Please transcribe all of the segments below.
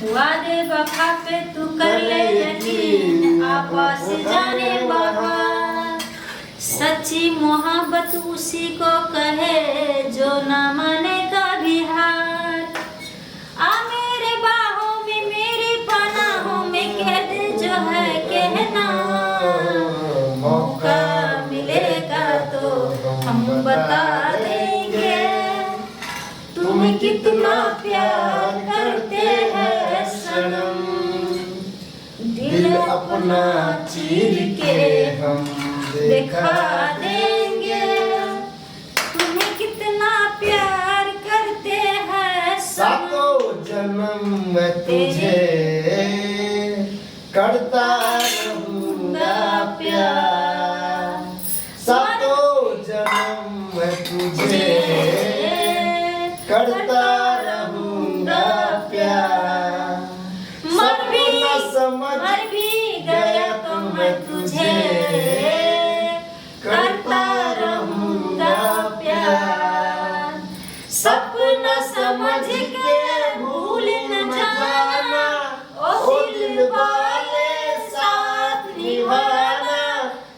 वादे वफा पे तू कर ले यकीन, आपस जाने बाहर। सच्ची मोहब्बत उसी को कहे जो न माने कभी हार। आ मेरे बाहों में मेरी पनाहों में कह दे जो है कहना, मौका मिलेगा तो हम बता देंगे तुम्हें कितना प्यार करते हैं सनम। दिल अपना चीर के हम दिखा देंगे तुम्हें कितना प्यार करते हैं सनम। सातों जन्म मैं तुझे करता रहूंगा प्यार, सातों जन्म मैं तुझे करता रहूंगा प्यार। मर भी समझ गया तो मैं तुझे करता रहूंगा प्यार। सपना समझ के भूल न जाना, ओ दिल वाले साथ निभाना,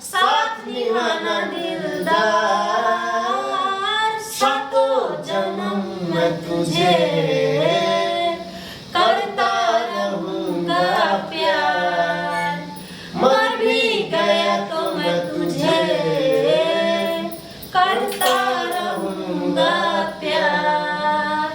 साथ निभाना दिलदार। सातों जन्म मैं तुझे करता रहूंगा प्यार। मर भी गया तो मैं तुझे करता रहूंगा प्यार।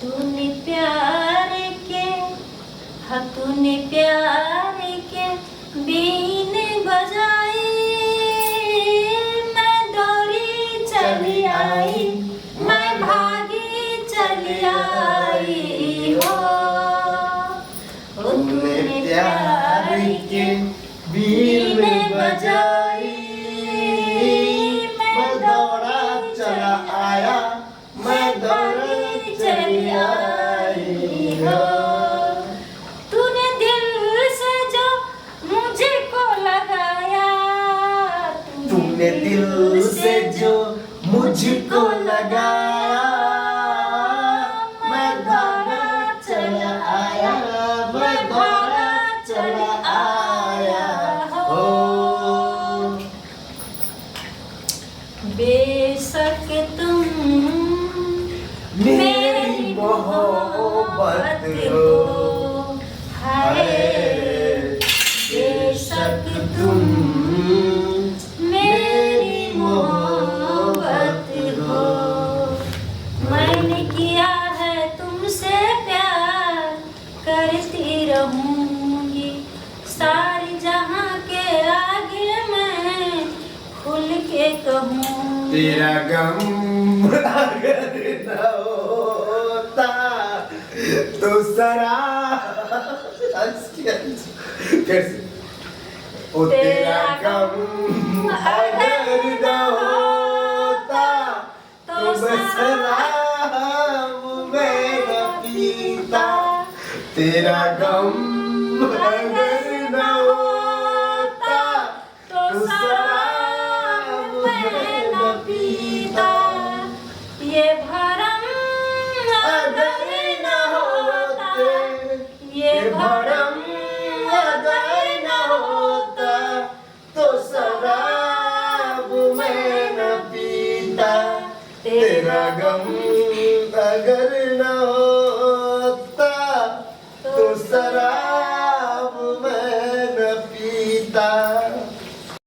तूने प्यार के, हाँ तूने प्यार के बीन बजाई, मैं दौड़ी चली आई, मैं भागी चली आई हो। तूने प्यार के बीन बजाई, मैं दौड़ा चला आया, मैं दौड़ी चली आई हो। तूने दिल से जो मुझे को लगाया, तूने दिल से जो मुझको लगाया, मैं दौड़ा चला आया, मैं दौड़ा चला आया हो। बेशक तुम मेरी मोहब्बत हो, हाय बेशक तुम मेरी मोहब्बत हो। मैंने किया है तुमसे प्यार, करती रहूंगी सारी जहां के आगे मैं खुल के कहूँ। तेरा गम अगर न होता तो सरा कैसे ओ तेरा गम अगर न होता तो शराब मैं न पीता। तेरा गम अगर न होता तो शराब मैं न पीता। ये भरम अगर न होते, ये भरम अगर न होता तो शराब मैं न पीता। तेरा गम अगर न होता तो शराब